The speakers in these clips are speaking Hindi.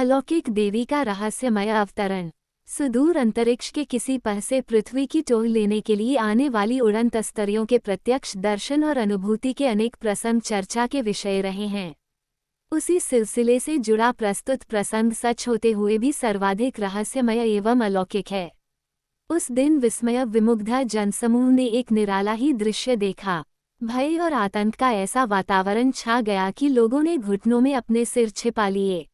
अलौकिक देवी का रहस्यमय अवतरण। सुदूर अंतरिक्ष के किसी पह से पृथ्वी की टोह लेने के लिए आने वाली उड़न तस्तरियों के प्रत्यक्ष दर्शन और अनुभूति के अनेक प्रसंग चर्चा के विषय रहे हैं। उसी सिलसिले से जुड़ा प्रस्तुत प्रसंग सच होते हुए भी सर्वाधिक रहस्यमय एवं अलौकिक है। उस दिन विस्मय विमुग्धा जनसमूह ने एक निराला ही दृश्य देखा। भय और आतंक का ऐसा वातावरण छा गया कि लोगों ने घुटनों में अपने सिर छिपा लिए।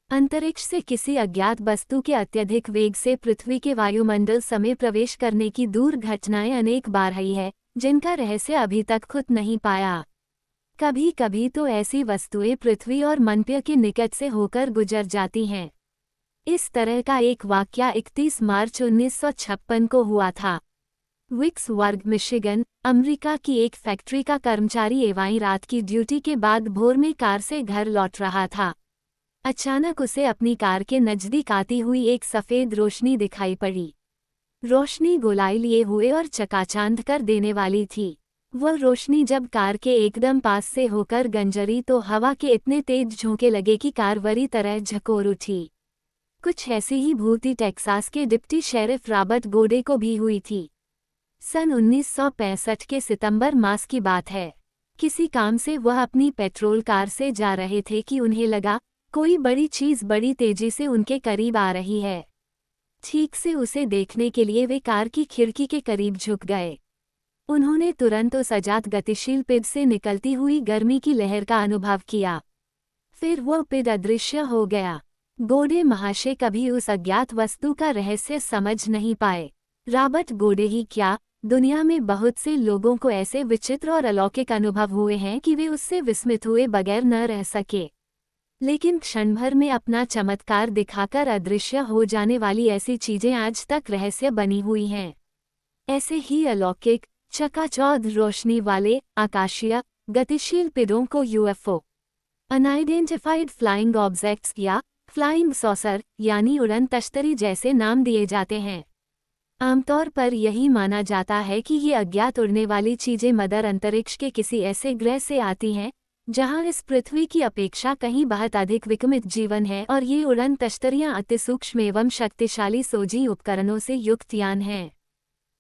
अंतरिक्ष से किसी अज्ञात वस्तु के अत्यधिक वेग से पृथ्वी के वायुमंडल समेत प्रवेश करने की दूर घटनाएं अनेक बार हुई है, जिनका रहस्य अभी तक खुद नहीं पाया। कभी कभी तो ऐसी वस्तुएं पृथ्वी और मनप्य के निकट से होकर गुजर जाती हैं। इस तरह का एक वाकया 31 मार्च 1956 को हुआ था। विक्सबर्ग, मिशिगन, अमेरिका की एक फैक्ट्री का कर्मचारी एवाई रात की ड्यूटी के बाद भोर में कार से घर लौट रहा था। अचानक उसे अपनी कार के नजदीक आती हुई एक सफ़ेद रोशनी दिखाई पड़ी। रोशनी गोलाई लिए हुए और चकाचौंध कर देने वाली थी। वह रोशनी जब कार के एकदम पास से होकर गंजरी तो हवा के इतने तेज झोंके लगे कि कार बुरी तरह झकोर उठी। कुछ ऐसी ही भूति टेक्सास के डिप्टी शेरिफ रॉबर्ट गोडे को भी हुई थी। सन 1965 के सितंबर मास की बात है। किसी काम से वह अपनी पेट्रोल कार से जा रहे थे कि उन्हें लगा कोई बड़ी चीज बड़ी तेजी से उनके करीब आ रही है। ठीक से उसे देखने के लिए वे कार की खिड़की के करीब झुक गए। उन्होंने तुरंत उस अजात गतिशील पिद से निकलती हुई गर्मी की लहर का अनुभव किया। फिर वह पिद अदृश्य हो गया। गोडे महाशय कभी उस अज्ञात वस्तु का रहस्य समझ नहीं पाए। रॉबर्ट गोडे ही क्या, दुनिया में बहुत से लोगों को ऐसे विचित्र और अलौकिक अनुभव हुए हैं कि वे उससे विस्मित हुए बगैर न रह सके। लेकिन क्षण भर में अपना चमत्कार दिखाकर अदृश्य हो जाने वाली ऐसी चीजें आज तक रहस्य बनी हुई हैं। ऐसे ही अलौकिक, चकाचौंध रोशनी वाले, आकाशीय, गतिशील पिदों को यूएफओ, अनआइडेंटिफाइड फ्लाइंग ऑब्जेक्ट्स या फ्लाइंग सॉसर यानी उड़न तश्तरी जैसे नाम दिए जाते हैं। आमतौर पर यही माना जाता है कि ये अज्ञात उड़ने वाली चीजें मदर अंतरिक्ष के किसी ऐसे ग्रह से आती हैं जहां इस पृथ्वी की अपेक्षा कहीं बहुत अधिक विकसित जीवन है, और ये उड़न तश्तरियां अति सूक्ष्म एवं शक्तिशाली सोजी उपकरणों से युक्त यान हैं।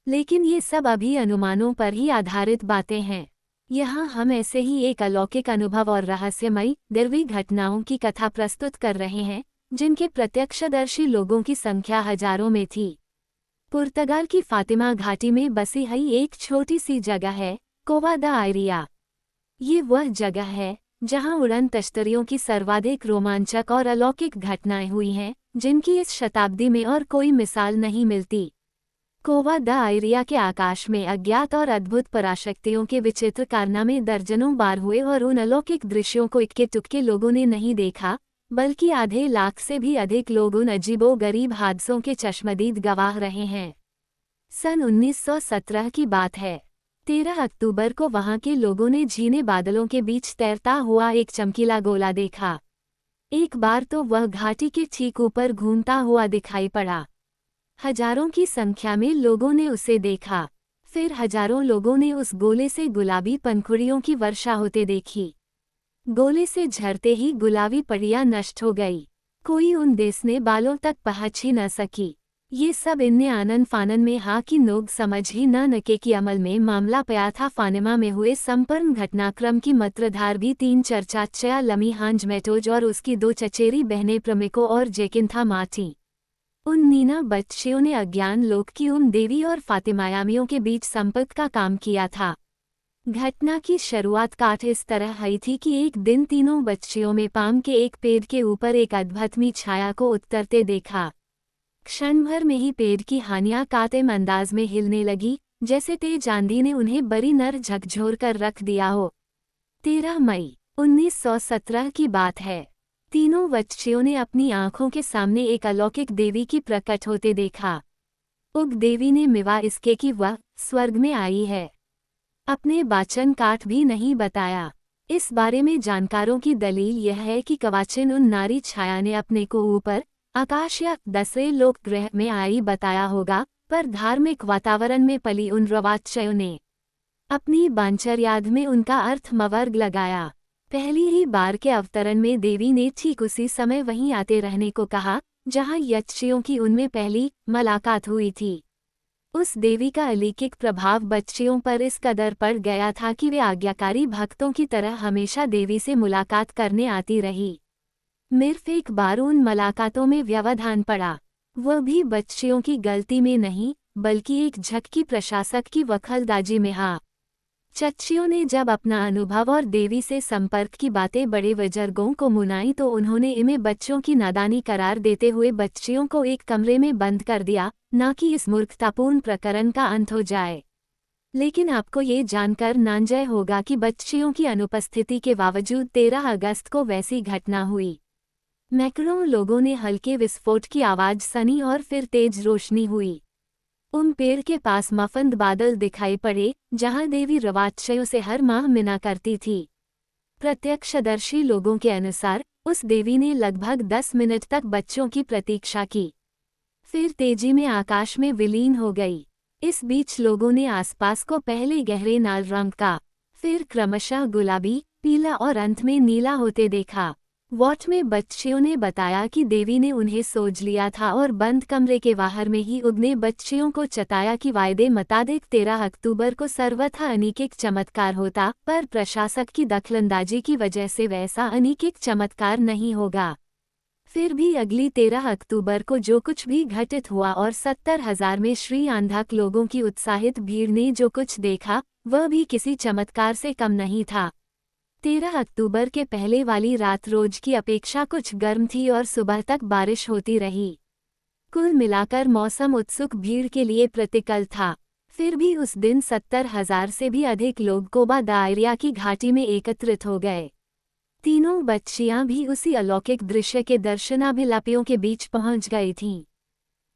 लेकिन ये सब अभी अनुमानों पर ही आधारित बातें हैं। यहाँ हम ऐसे ही एक अलौकिक अनुभव और रहस्यमयी दिव्य घटनाओं की कथा प्रस्तुत कर रहे हैं, जिनके प्रत्यक्षदर्शी लोगों की संख्या हजारों में थी। पुर्तगाल की फातिमा घाटी में बसी हुई एक छोटी सी जगह है, कोवा दा आयरिया। ये वह जगह है जहां उड़न तश्तरियों की सर्वाधिक रोमांचक और अलौकिक घटनाएं हुई हैं, जिनकी इस शताब्दी में और कोई मिसाल नहीं मिलती। कोवा दा आयरिया के आकाश में अज्ञात और अद्भुत पराशक्तियों के विचित्र कारनामे दर्जनों बार हुए, और उन अलौकिक दृश्यों को इक्के टुक्के लोगों ने नहीं देखा, बल्कि आधे लाख से भी अधिक लोग उन अजीबो-गरीब हादसों के चश्मदीद गवाह रहे हैं। सन 1917 की बात है। 13 अक्टूबर को वहां के लोगों ने घने बादलों के बीच तैरता हुआ एक चमकीला गोला देखा। एक बार तो वह घाटी के ठीक ऊपर घूमता हुआ दिखाई पड़ा। हजारों की संख्या में लोगों ने उसे देखा। फिर हजारों लोगों ने उस गोले से गुलाबी पंखुड़ियों की वर्षा होते देखी। गोले से झरते ही गुलाबी पड़ियां नष्ट हो गई। कोई उन देशने बालों तक पहुंच ही न सकी। ये सब इन्ने आनंद फानन में हा कि लोग समझ ही न नके कि अमल में मामला पया था। फातिमा में हुए संपूर्ण घटनाक्रम की मतधार भी 3 चर्चा लमी हांज मेटोज और उसकी 2 चचेरी बहनें प्रमिको और जेकिन था माँ थीं। उन नीना बच्चियों ने अज्ञान लोक की उन देवी और फातिमायामियों के बीच संपर्क का काम किया था। घटना की शुरुआत काट इस तरह हुई थी कि एक दिन तीनों बच्चियों में पाम के एक पेड़ के ऊपर एक अद्भुतमी छाया को उतरते देखा। क्षण भर में ही पेड़ की हानियां कातिम अंदाज में हिलने लगी, जैसे तेज आंधी ने उन्हें बड़ी नर झकझोर कर रख दिया हो। 13 मई 1917 की बात है। तीनों बच्चियों ने अपनी आंखों के सामने एक अलौकिक देवी की प्रकट होते देखा। उग देवी ने मिवा इसके कि वह स्वर्ग में आई है। अपने वाचन काट भी नहीं बताया। इस बारे में जानकारों की दलील यह है कि कवाचिन उन नारी छाया ने अपने को ऊपर आकाश या 10वें लोक ग्रह में आई बताया होगा, पर धार्मिक वातावरण में पली उन रवाच्चयों ने अपनी बांचर याद में उनका अर्थ मवर्ग लगाया। पहली ही बार के अवतरण में देवी ने ठीक उसी समय वहीं आते रहने को कहा जहां यक्षियों की उनमें पहली मुलाकात हुई थी। उस देवी का अलौकिक प्रभाव बच्चियों पर इस कदर पड़ गया था कि वे आज्ञाकारी भक्तों की तरह हमेशा देवी से मुलाकात करने आती रही। सिर्फ एक बार उन मुलाकातों में व्यवधान पड़ा, वह भी बच्चियों की गलती में नहीं बल्कि एक झटकी प्रशासक की दखलंदाजी में। हाँ, चच्चियों ने जब अपना अनुभव और देवी से संपर्क की बातें बड़े बुजुर्गों को मुनाई तो उन्होंने इन्हें बच्चों की नादानी करार देते हुए बच्चियों को एक कमरे में बंद कर दिया, न कि इस मूर्खतापूर्ण प्रकरण का अंत हो जाए। लेकिन आपको ये जानकर नांजय होगा कि बच्चियों की अनुपस्थिति के बावजूद 13 अगस्त को वैसी घटना हुई। मैकरों लोगों ने हल्के विस्फोट की आवाज़ सुनी और फिर तेज रोशनी हुई। उन पेड़ के पास मफंद बादल दिखाई पड़े जहां देवी रवाक्षयों से हर माह मिला करती थी। प्रत्यक्षदर्शी लोगों के अनुसार उस देवी ने लगभग 10 मिनट तक बच्चों की प्रतीक्षा की, फिर तेजी में आकाश में विलीन हो गई। इस बीच लोगों ने आसपास को पहले गहरे लाल रंग का, फिर क्रमशः गुलाबी, पीला और अंत में नीला होते देखा। वॉट में बच्चियों ने बताया कि देवी ने उन्हें सोच लिया था और बंद कमरे के बाहर में ही उगने बच्चियों को चताया कि वायदे मुताबिक 13 अक्टूबर को सर्वथा अलौकिक चमत्कार होता, पर प्रशासक की दखलंदाजी की वजह से वैसा अलौकिक चमत्कार नहीं होगा। फिर भी अगली 13 अक्टूबर को जो कुछ भी घटित हुआ और 70,000 में श्री आंधक लोगों की उत्साहित भीड़ ने जो कुछ देखा वह भी किसी चमत्कार से कम नहीं था। 13 अक्टूबर के पहले वाली रात रोज की अपेक्षा कुछ गर्म थी और सुबह तक बारिश होती रही। कुल मिलाकर मौसम उत्सुक भीड़ के लिए प्रतिकूल था। फिर भी उस दिन 70,000 से भी अधिक लोग कोबा दायरिया की घाटी में एकत्रित हो गए। तीनों बच्चियां भी उसी अलौकिक दृश्य के दर्शनाभिलाषियों के बीच पहुंच गई थीं।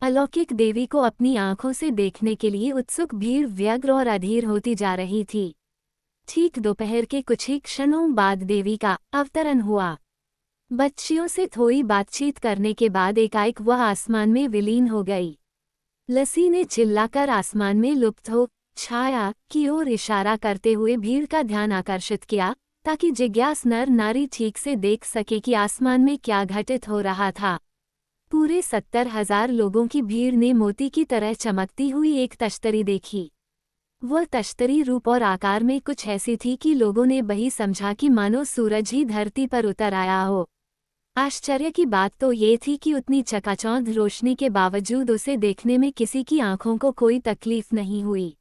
अलौकिक देवी को अपनी आंखों से देखने के लिए उत्सुक भीड़ व्यग्र और अधीर होती जा रही थी। ठीक दोपहर के कुछ ही क्षणों बाद देवी का अवतरण हुआ। बच्चियों से थोड़ी बातचीत करने के बाद एकाएक वह आसमान में विलीन हो गई। लसी ने चिल्लाकर आसमान में लुप्त हो छाया की ओर इशारा करते हुए भीड़ का ध्यान आकर्षित किया, ताकि जिज्ञास नर नारी ठीक से देख सके कि आसमान में क्या घटित हो रहा था। पूरे 70,000 लोगों की भीड़ ने मोती की तरह चमकती हुई एक तश्तरी देखी। वह तश्तरी रूप और आकार में कुछ ऐसी थी कि लोगों ने वही समझा कि मानो सूरज ही धरती पर उतर आया हो। आश्चर्य की बात तो ये थी कि उतनी चकाचौंध रोशनी के बावजूद उसे देखने में किसी की आंखों को कोई तकलीफ नहीं हुई।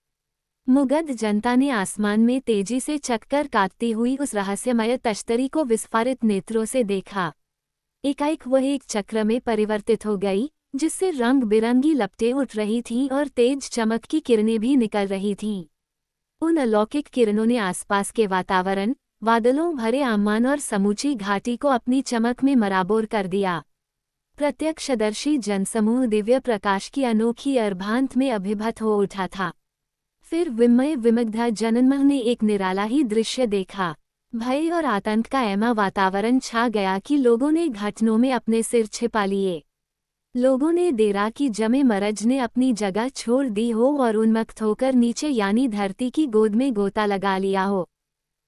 मुग्ध जनता ने आसमान में तेजी से चक्कर काटती हुई उस रहस्यमय तश्तरी को विस्फारित नेत्रों से देखा। एकाएक वह एक चक्र में परिवर्तित हो गई, जिससे रंग बिरंगी लपटें उठ रही थीं और तेज चमक की किरणें भी निकल रही थीं। उन अलौकिक किरणों ने आसपास के वातावरण, बादलों भरे आसमान और समूची घाटी को अपनी चमक में मराबोर कर दिया। प्रत्यक्षदर्शी जनसमूह दिव्य प्रकाश की अनोखी अर्भांत में अभिभूत हो उठा था। फिर विमय विमुग्ध जनमन ने एक निराला ही दृश्य देखा। भय और आतंक का ऐसा वातावरण छा गया कि लोगों ने घुटनों में अपने सिर छिपा लिए। लोगों ने देरा की जमे मरज ने अपनी जगह छोड़ दी हो और उन्मुक्त होकर नीचे यानी धरती की गोद में गोता लगा लिया हो।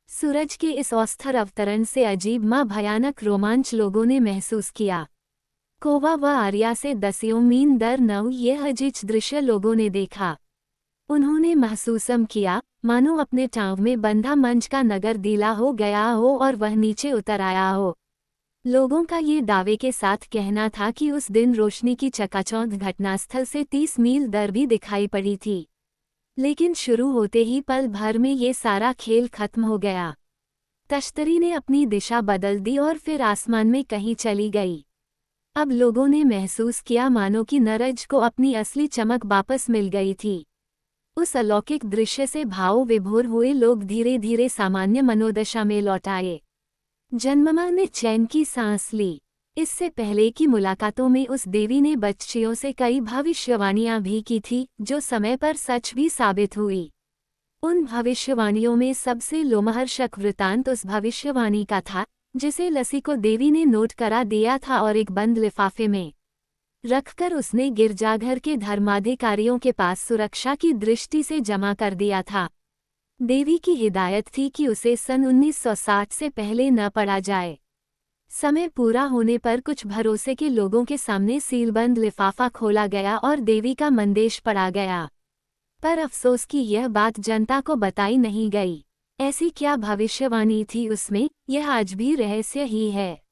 सूरज के इस औस्तर अवतरण से अजीब मां भयानक रोमांच लोगों ने महसूस किया। कोवा व आर्या से 10 मील दर 9 यह अजीब दृश्य लोगों ने देखा। उन्होंने महसूसम किया मानो अपने टाँव में बंधा मंच का नगर दीला हो गया हो और वह नीचे उतर आया हो। लोगों का ये दावे के साथ कहना था कि उस दिन रोशनी की चकाचौंध घटनास्थल से 30 मील दर भी दिखाई पड़ी थी। लेकिन शुरू होते ही पल भर में ये सारा खेल खत्म हो गया। तश्तरी ने अपनी दिशा बदल दी और फिर आसमान में कहीं चली गई। अब लोगों ने महसूस किया मानो कि नरज को अपनी असली चमक वापस मिल गई थी। उस अलौकिक दृश्य से भाव विभोर हुए लोग धीरे धीरे सामान्य मनोदशा में लौट आए। जन्ममा ने चैन की सांस ली। इससे पहले की मुलाकातों में उस देवी ने बच्चियों से कई भविष्यवाणियां भी की थी, जो समय पर सच भी साबित हुई। उन भविष्यवाणियों में सबसे लोमहर्षक वृतांत उस भविष्यवाणी का था जिसे लसी को देवी ने नोट करा दिया था और एक बंद लिफाफे में रखकर उसने गिरजाघर के धर्माधिकारियों के पास सुरक्षा की दृष्टि से जमा कर दिया था। देवी की हिदायत थी कि उसे सन 1960 से पहले न पढ़ा जाए। समय पूरा होने पर कुछ भरोसे के लोगों के सामने सीलबंद लिफाफा खोला गया और देवी का मंदेश पढ़ा गया। पर अफसोस कि यह बात जनता को बताई नहीं गई। ऐसी क्या भविष्यवाणी थी उसमें, यह आज भी रहस्य ही है।